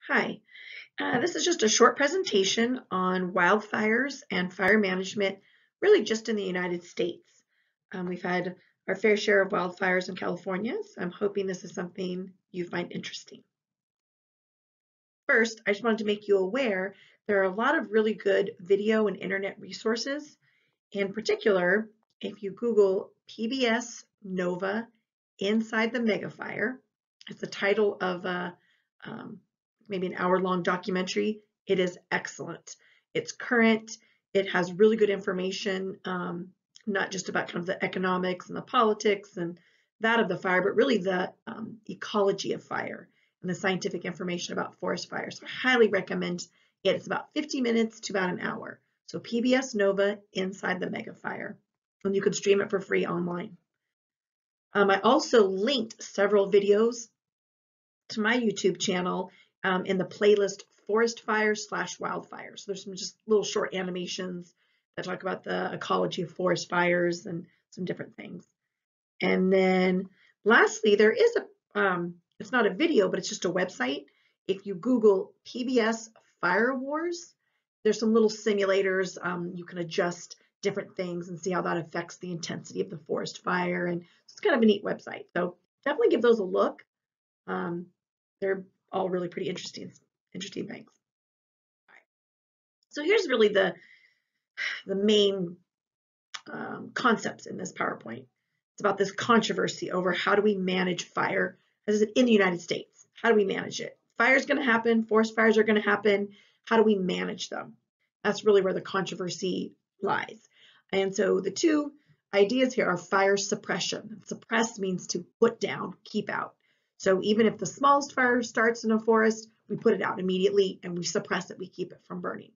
Hi, this is just a short presentation on wildfires and fire management, really just in the United States. We've had our fair share of wildfires in California, so I'm hoping this is something you find interesting. First, I just wanted to make you aware there are a lot of really good video and internet resources. In particular, if you Google PBS Nova Inside the Megafire, it's the title of um, maybe an hour-long documentary. It is excellent. It's current. It has really good information, not just about kind of the economics and the politics and that of the fire, but really the ecology of fire and the scientific information about forest fires. So I highly recommend it. It's about 50 minutes to about an hour. So PBS Nova Inside the Megafire, and you can stream it for free online. I also linked several videos to my YouTube channel in the playlist Forest Fires / Wildfires. There's some just little short animations that talk about the ecology of forest fires and some different things. And then lastly, there is it's not a video, but it's just a website. If you Google PBS Fire Wars, there's some little simulators. You can adjust different things and see how that affects the intensity of the forest fire. And it's kind of a neat website. So definitely give those a look. They're all really pretty interesting things. All right. So here's really the main concepts in this PowerPoint. It's about this controversy over how do we manage fire in the United States. How do we manage it? Fire's going to happen. Forest fires are going to happen. How do we manage them? That's really where the controversy lies. And so the two ideas here are fire suppression. Suppress means to put down, keep out. So even if the smallest fire starts in a forest, we put it out immediately and we suppress it. We keep it from burning.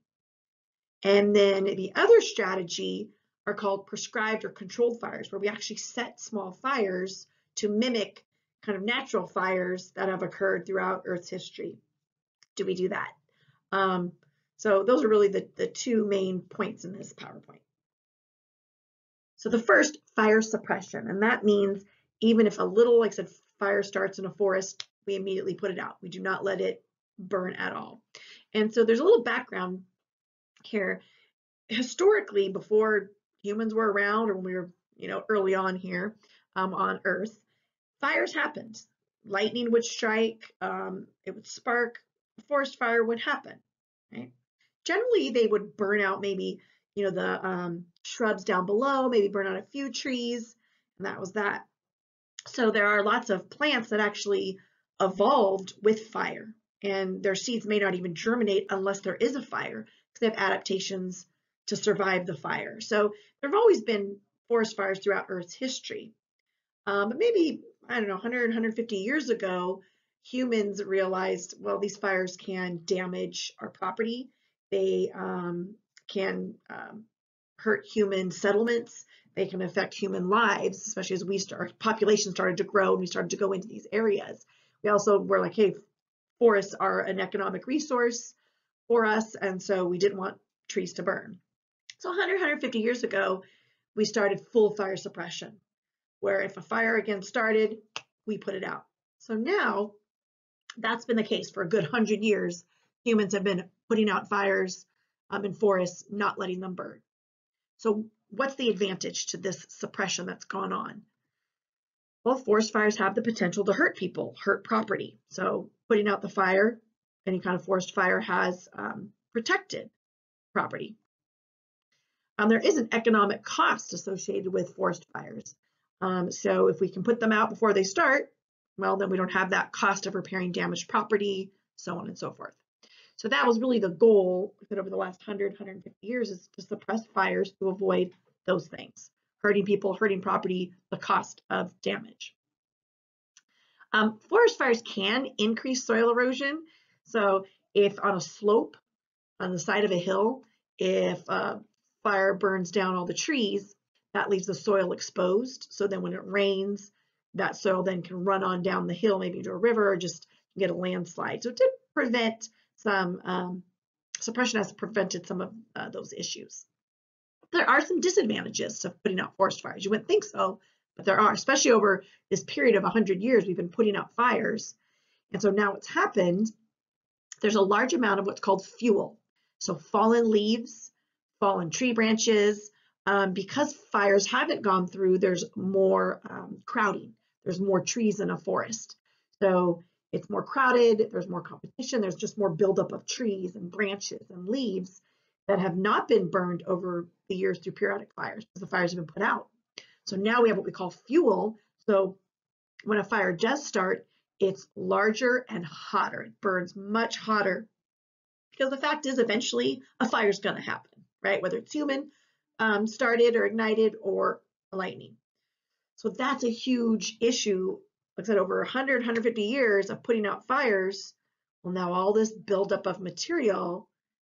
And then the other strategy are called prescribed or controlled fires, where we actually set small fires to mimic kind of natural fires that have occurred throughout Earth's history. Do we do that? So those are really the two main points in this PowerPoint. So the first, fire suppression, and that means even if a little, like I said, fire starts in a forest, we immediately put it out. We do not let it burn at all. And so there's a little background here. Historically, before humans were around, or when we were, early on here on Earth, fires happened. Lightning would strike, it would spark, a forest fire would happen. Right? Generally, they would burn out maybe, the shrubs down below, maybe burn out a few trees, and that was that. So there are lots of plants that actually evolved with fire, and their seeds may not even germinate unless there is a fire, because they have adaptations to survive the fire. So there have always been forest fires throughout Earth's history. But maybe, I don't know, 100, 150 years ago, humans realized, well, these fires can damage our property. They can hurt human settlements. They can affect human lives, especially as our population started to grow and we started to go into these areas. We also were like, hey, forests are an economic resource for us, and so we didn't want trees to burn. So 100, 150 years ago, we started full fire suppression, where if a fire again started, we put it out. So now that's been the case for a good 100 years. Humans have been putting out fires in forests, not letting them burn. So what's the advantage to this suppression that's gone on? Well, forest fires have the potential to hurt people, hurt property. So putting out the fire, any kind of forest fire, has protected property. There is an economic cost associated with forest fires. So if we can put them out before they start, well, then we don't have that cost of repairing damaged property, so on and so forth. So that was really the goal over the last 100, 150 years, is to suppress fires to avoid those things, hurting people, hurting property, the cost of damage. Forest fires can increase soil erosion. So if on a slope, on the side of a hill, if fire burns down all the trees, that leaves the soil exposed. So then when it rains, that soil then can run on down the hill, maybe to a river, or just get a landslide. So it did prevent some, suppression has prevented some of those issues. There are some disadvantages to putting out forest fires. You wouldn't think so, but there are, especially over this period of 100 years, we've been putting out fires. And so now what's happened there's a large amount of what's called fuel. So fallen leaves, fallen tree branches. Because fires haven't gone through, there's more crowding. There's more trees in a forest. So it's more crowded, there's more competition, there's just more buildup of trees and branches and leaves that have not been burned over the years through periodic fires because the fires have been put out. So now we have what we call fuel. So when a fire does start, it's larger and hotter. It burns much hotter because the fact is eventually a fire is going to happen, right? Whether it's human started or ignited or lightning. So that's a huge issue. Like I said, over 100, 150 years of putting out fires. Well, now all this buildup of material,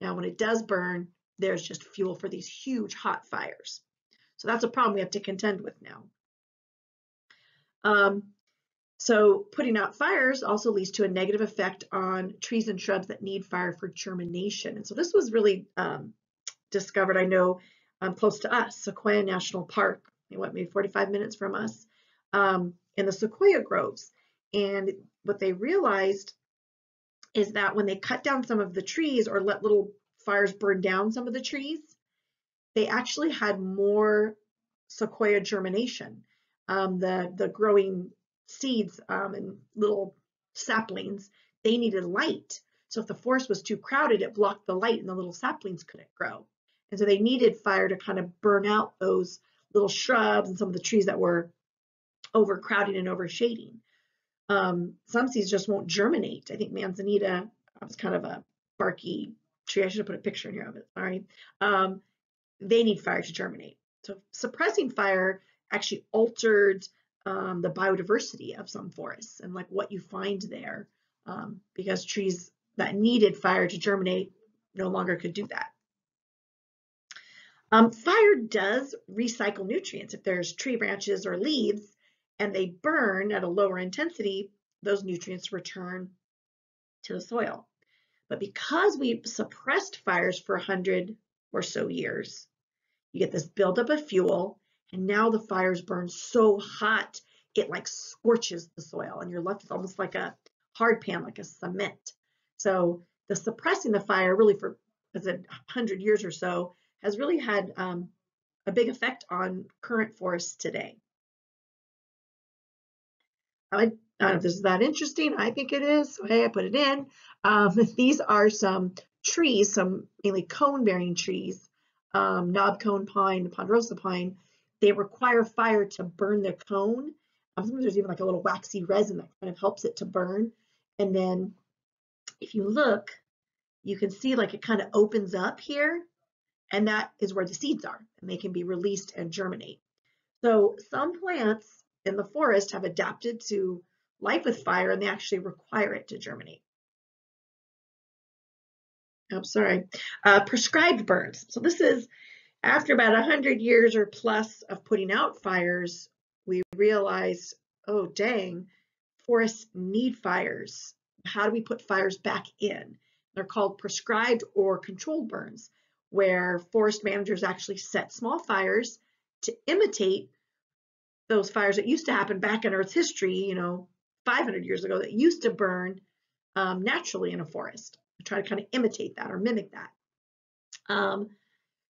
now when it does burn, there's just fuel for these huge hot fires. So that's a problem we have to contend with now. So putting out fires also leads to a negative effect on trees and shrubs that need fire for germination. And so this was really discovered, I know, close to us, Sequoia National Park, maybe 45 minutes from us, in the sequoia groves. And what they realized is that when they cut down some of the trees or let little fires burn down some of the trees, they actually had more sequoia germination. The growing seeds and little saplings, they needed light. So if the forest was too crowded, it blocked the light and the little saplings couldn't grow. And so they needed fire to kind of burn out those little shrubs and some of the trees that were overcrowding and overshading. Some seeds just won't germinate. I think manzanita was kind of a barky tree. I should have put a picture in here of it, sorry. They need fire to germinate. So suppressing fire actually altered the biodiversity of some forests and like what you find there, because trees that needed fire to germinate no longer could do that. Fire does recycle nutrients. If there's tree branches or leaves and they burn at a lower intensity, those nutrients return to the soil. But because we've suppressed fires for 100 or so years, you get this buildup of fuel, and now the fires burn so hot, it like scorches the soil, and you're left with almost like a hard pan, like a cement. So the suppressing the fire really for 100 years or so has really had a big effect on current forests today. I don't know if this is that interesting. I think it is. Okay, I put it in. These are some trees, some mainly cone-bearing trees, knob cone pine, ponderosa pine. They require fire to burn the cone. Sometimes there's even like a little waxy resin that kind of helps it to burn. And then if you look, you can see like it kind of opens up here, and that is where the seeds are, and they can be released and germinate. So some plants in the forest have adapted to life with fire, and they actually require it to germinate. Oh, sorry. Prescribed burns. So this is after about 100 years or plus of putting out fires, we realized, oh dang, forests need fires. How do we put fires back in? They're called prescribed or controlled burns, where forest managers actually set small fires to imitate those fires that used to happen back in Earth's history, 500 years ago, that used to burn naturally in a forest. I try to kind of imitate that or mimic that.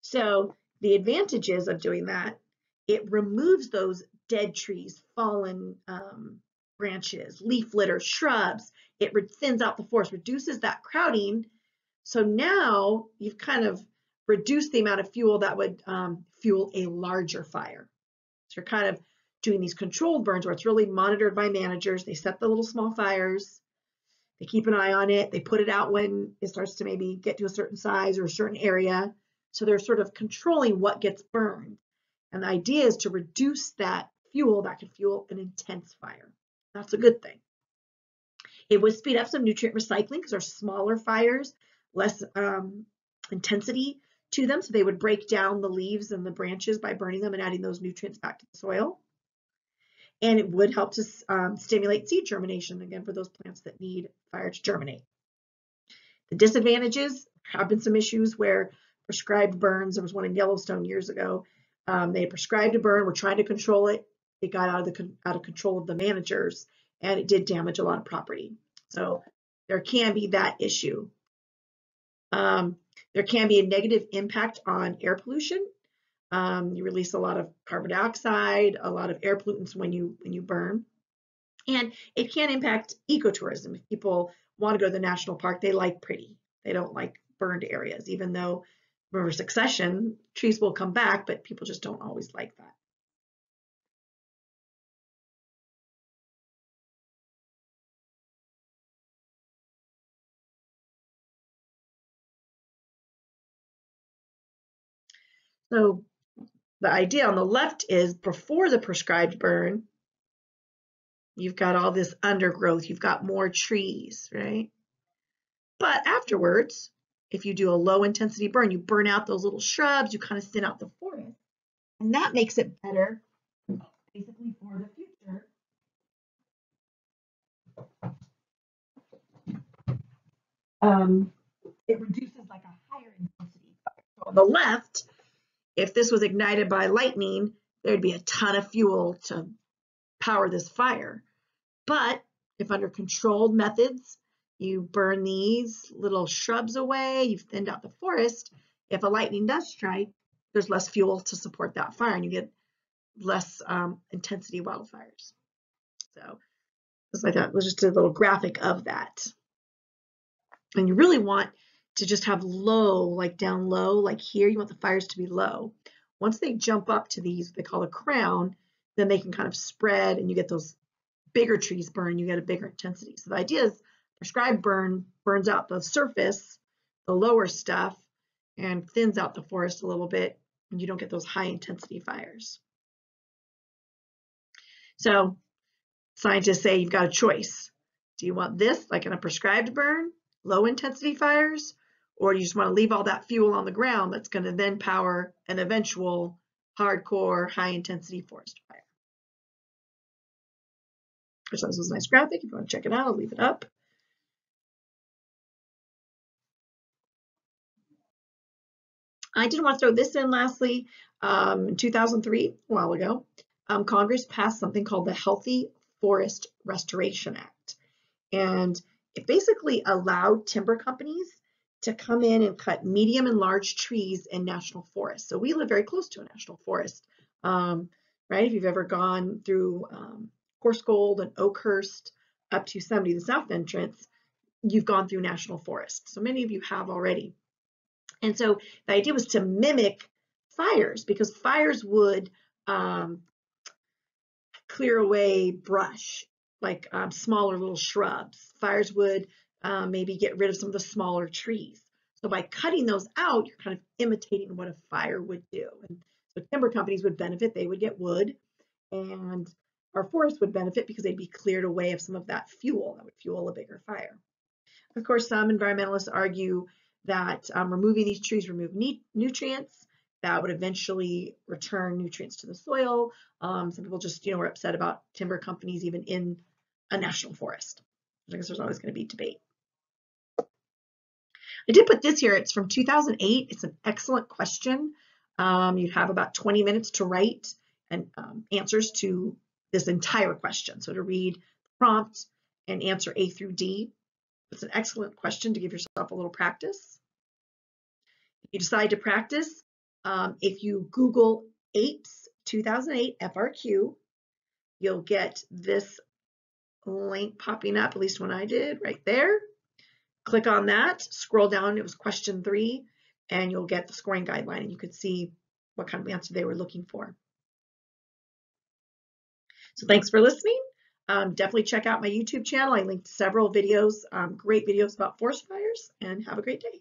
So the advantages of doing that, it removes those dead trees, fallen branches, leaf litter, shrubs. It thins out the forest, reduces that crowding. So now you've kind of reduced the amount of fuel that would fuel a larger fire. So you're kind of doing these controlled burns where it's really monitored by managers. They set the little small fires. They keep an eye on it. They put it out when it starts to maybe get to a certain size or a certain area. So they're sort of controlling what gets burned. And the idea is to reduce that fuel that could fuel an intense fire. That's a good thing. It would speed up some nutrient recycling because they're smaller fires, less intensity to them. So they would break down the leaves and the branches by burning them and adding those nutrients back to the soil. And it would help to stimulate seed germination, again, for those plants that need fire to germinate. The disadvantages, have been some issues where prescribed burns, there was one in Yellowstone years ago, they prescribed a burn, were trying to control it, it got out of control of the managers, and it did damage a lot of property. So there can be that issue. There can be a negative impact on air pollution. You release a lot of carbon dioxide, a lot of air pollutants when you burn. And it can impact ecotourism. If people want to go to the national park, they like pretty. They don't like burned areas, even though river succession, trees will come back, but people just don't always like that. So the idea on the left is before the prescribed burn, you've got all this undergrowth, you've got more trees, right? But afterwards, if you do a low intensity burn, you burn out those little shrubs, you kind of thin out the forest, and that makes it better basically for the future. It reduces like a higher intensity fire. So on the left, if this was ignited by lightning, there'd be a ton of fuel to power this fire. But if under controlled methods, you burn these little shrubs away, you've thinned out the forest, if a lightning does strike, there's less fuel to support that fire and you get less intensity wildfires. So just like that was just a little graphic of that. And you really want to just have low, like down low, like here, you want the fires to be low. Once they jump up to these, they call a crown, then they can kind of spread and you get those bigger trees burn, you get a bigger intensity. So the idea is prescribed burn burns out the surface, the lower stuff, and thins out the forest a little bit, and you don't get those high intensity fires. So scientists say you've got a choice. Do you want this, like in a prescribed burn, low intensity fires, or do you just want to leave all that fuel on the ground that's going to then power an eventual hardcore high intensity forest fire? I thought this was a nice graphic. If you want to check it out, I'll leave it up. I did want to throw this in lastly. In 2003, a while ago, Congress passed something called the Healthy Forest Restoration Act. And it basically allowed timber companies to come in and cut medium and large trees in national forests. So we live very close to a national forest, right? If you've ever gone through Horse Gold and Oakhurst up to Yosemite, the south entrance, you've gone through national forest. So many of you have already. And so the idea was to mimic fires because fires would clear away brush, like smaller little shrubs. Fires would maybe get rid of some of the smaller trees. So by cutting those out, you're kind of imitating what a fire would do. And so timber companies would benefit, they would get wood, and our forests would benefit because they'd be cleared away of some of that fuel that would fuel a bigger fire. Of course, some environmentalists argue that removing these trees remove nutrients that would eventually return nutrients to the soil. Some people just, were upset about timber companies even in a national forest. I guess there's always going to be debate. I did put this here. It's from 2008. It's an excellent question. You'd have about 20 minutes to write and answers to this entire question. So to read the prompt and answer A through D. It's an excellent question to give yourself a little practice. If you decide to practice, if you Google APES 2008 FRQ, you'll get this link popping up, at least when I did, right there. Click on that, scroll down, it was question 3, and you'll get the scoring guideline and you could see what kind of answer they were looking for. So thanks for listening. Definitely check out my YouTube channel. I linked several videos, great videos about forest fires, and have a great day.